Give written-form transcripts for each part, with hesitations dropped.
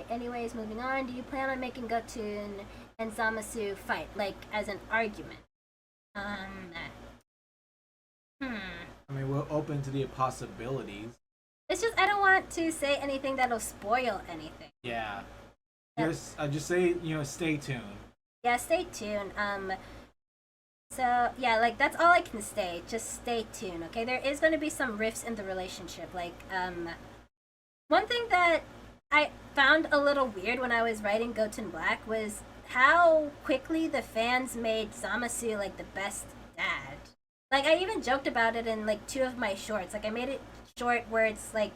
anyways, moving on. Do you plan on making Goten and Zamasu fight, like, as an argument? Um, I mean, we're open to the possibilities. It's just, I don't want to say anything that'll spoil anything. Yeah. Just say, stay tuned. Yeah, stay tuned. So, yeah, like, that's all I can say. Just stay tuned, okay? There is going to be some rifts in the relationship. Like, one thing that I found a little weird when I was writing Goten Black was how quickly the fans made Zamasu, like, the best dad. Like, I even joked about it in, like, 2 of my shorts. Like, I made it short where it's, like,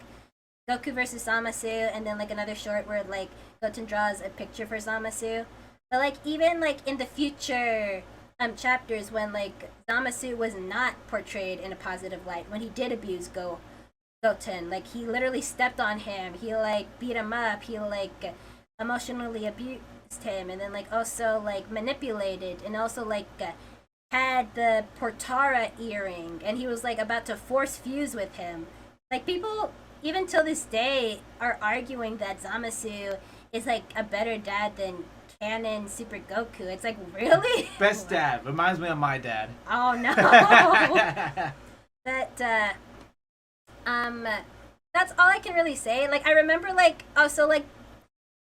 Goku versus Zamasu, and then, like, another short where, like, Goten draws a picture for Zamasu. But, like, even, like, in the future chapters when, like, Zamasu was not portrayed in a positive light, when he did abuse Goten, like, he literally stepped on him, he, like, beat him up, he, like, emotionally abused him, and then, like, also, like, manipulated, and also, like, had the Portara earring, and he was, like, about to force fuse with him. Like, people, even till this day, are arguing that Zamasu is, like, a better dad than canon Super Goku. It's like, really? Best dad. Reminds me of my dad. Oh, no. But, that's all I can really say. Like, I remember, like, also, like,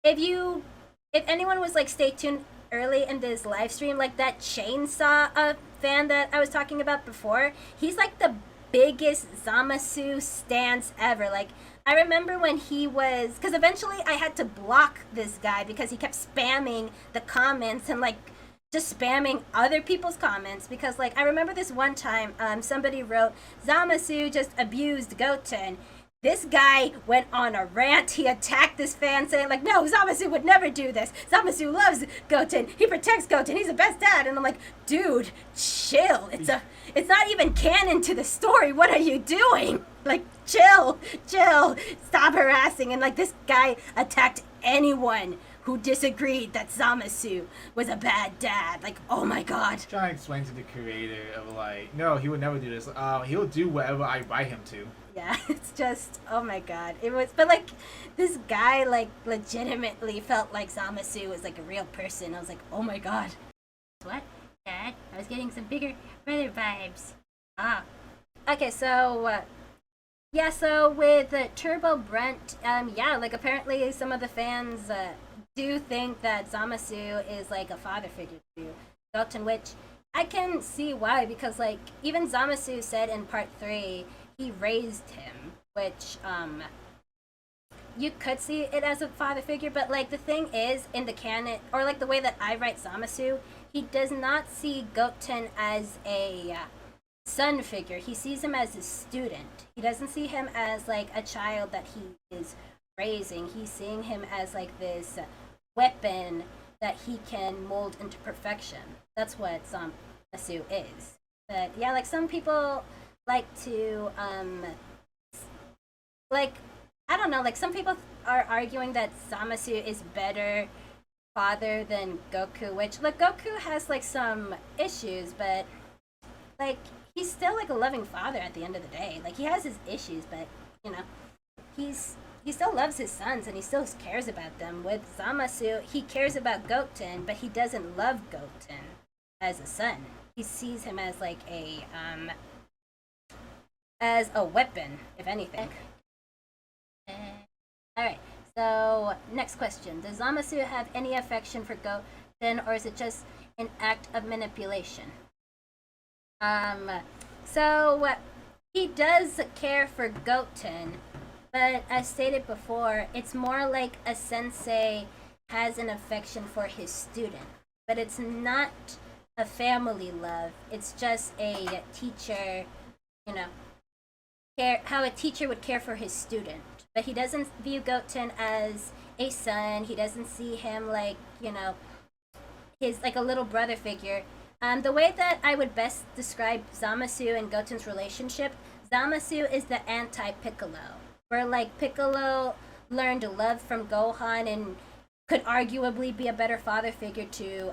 if anyone was, like, stay tuned early in this live stream, like, that Chainsaw fan that I was talking about before, he's, like, the biggest Zamasu stance ever. Like, I remember when he was, because eventually I had to block this guy because he kept spamming the comments and, like, just spamming other people's comments, because, like, I remember this one time somebody wrote, Zamasu just abused Goten. This guy went on a rant. He attacked this fan saying, like, no, Zamasu would never do this. Zamasu loves Goten. He protects Goten. He's the best dad. And I'm like, dude, chill. It's not even canon to the story. What are you doing? Like, chill. Stop harassing. And, like, this guy attacked anyone who disagreed that Zamasu was a bad dad. Like, oh my god. Trying to explain to the creator of, like, no, he would never do this. He'll do whatever I write him to. Yeah, it's just, oh my god. It was, but, like, this guy, like, legitimately felt like Zamasu was, like, a real person. I was like, oh my god. What? Dad? I was getting some bigger brother vibes. Ah. Okay, so, yeah, so with Turbo Brent, yeah, like, apparently some of the fans do think that Zamasu is, like, a father figure to Goten, which I can see why, because, like, even Zamasu said in part 3, he raised him, which, you could see it as a father figure, but, like, the thing is, in the canon, or, like, the way that I write Zamasu, he does not see Goten as a son figure. He sees him as a student. He doesn't see him as, like, a child that he is raising. He's seeing him as, like, this weapon that he can mold into perfection. That's what Zamasu is. But, yeah, like, some people like to, like, I don't know, like, some people are arguing that Zamasu is better father than Goku, which, like, Goku has, like, some issues, but, like, he's still, like, a loving father at the end of the day. Like, he has his issues, but, you know, he still loves his sons, and he still cares about them. With Zamasu, he cares about Goten, but he doesn't love Goten as a son. He sees him as, like, as a weapon, if anything. Alright, so next question. Does Zamasu have any affection for Goten, or is it just an act of manipulation? So he does care for Goten, but as stated before, it's more like a sensei has an affection for his student. But it's not a family love. It's just a teacher, you know, how a teacher would care for his student. But he doesn't view Goten as a son. He doesn't see him like, you know, his, like, a little brother figure. The way that I would best describe Zamasu and Goten's relationship, Zamasu is the anti-Piccolo. Where, like, Piccolo learned love from Gohan and could arguably be a better father figure to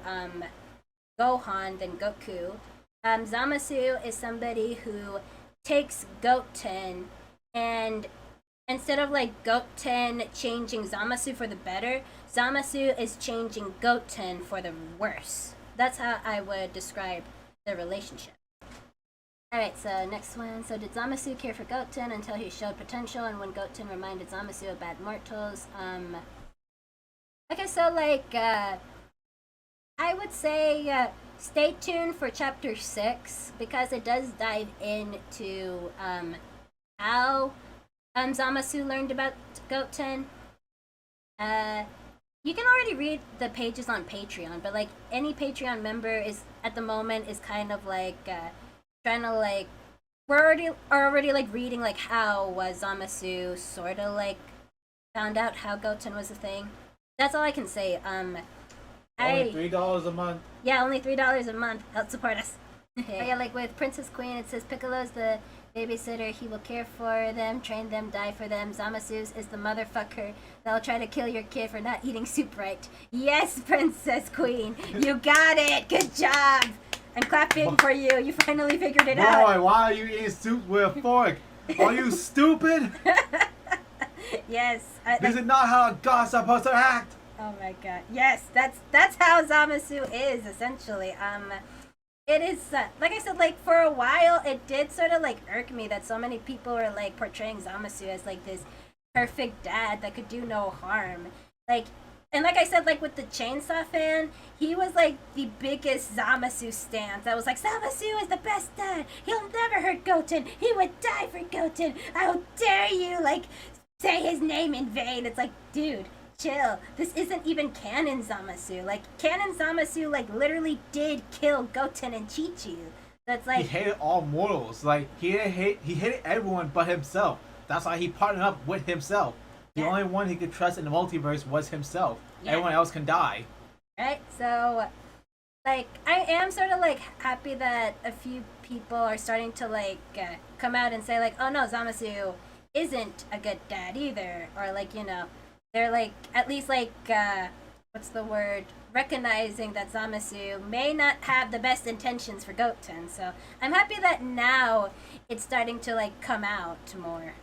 Gohan than Goku. Zamasu is somebody who takes Goten and instead of like Goten changing Zamasu for the better, Zamasu is changing Goten for the worse. That's how I would describe the relationship. Alright, so next one. So did Zamasu care for Goten until he showed potential and when Goten reminded Zamasu of bad mortals? Okay, so like, I would say stay tuned for chapter 6 because it does dive into how Zamasu learned about Goten. You can already read the pages on Patreon, but like any Patreon member is at the moment is kind of like trying to like we're already like reading like how Zamasu sort of like found out how Goten was a thing. That's all I can say. Only $3 a month. Yeah, only $3 a month. Help support us. Yeah, like with Princess Queen, it says Piccolo's the babysitter. He will care for them, train them, die for them. Zamasu's is the motherfucker that'll try to kill your kid for not eating soup right. Yes, Princess Queen, you got it. Good job. I'm clapping for you. You finally figured it out. Boy, why are you eating soup with a fork? Are you stupid? Yes. This is not how a god's supposed to act. Oh my god. Yes, that's how Zamasu is essentially. It is like I said, like for a while, it did sort of like irk me that so many people were like portraying Zamasu as like this perfect dad that could do no harm. Like, and like I said, like with the Chainsaw fan, he was like the biggest Zamasu stan. That was like, Zamasu is the best dad. He'll never hurt Goten. He would die for Goten. How dare you like say his name in vain? It's like, dude, chill. This isn't even canon Zamasu. Like, canon Zamasu, like, literally did kill Goten and Chi-Chi. That's like... He hated all mortals. Like, he hated everyone but himself. That's why he partnered up with himself. The only one he could trust in the multiverse was himself. Yeah. Everyone else can die. Right? So, like, I am sort of, like, happy that a few people are starting to, like, come out and say, like, oh, no, Zamasu isn't a good dad either. Or, like, you know... They're like, at least like, what's the word? Recognizing that Zamasu may not have the best intentions for Goten. So I'm happy that now it's starting to like come out more.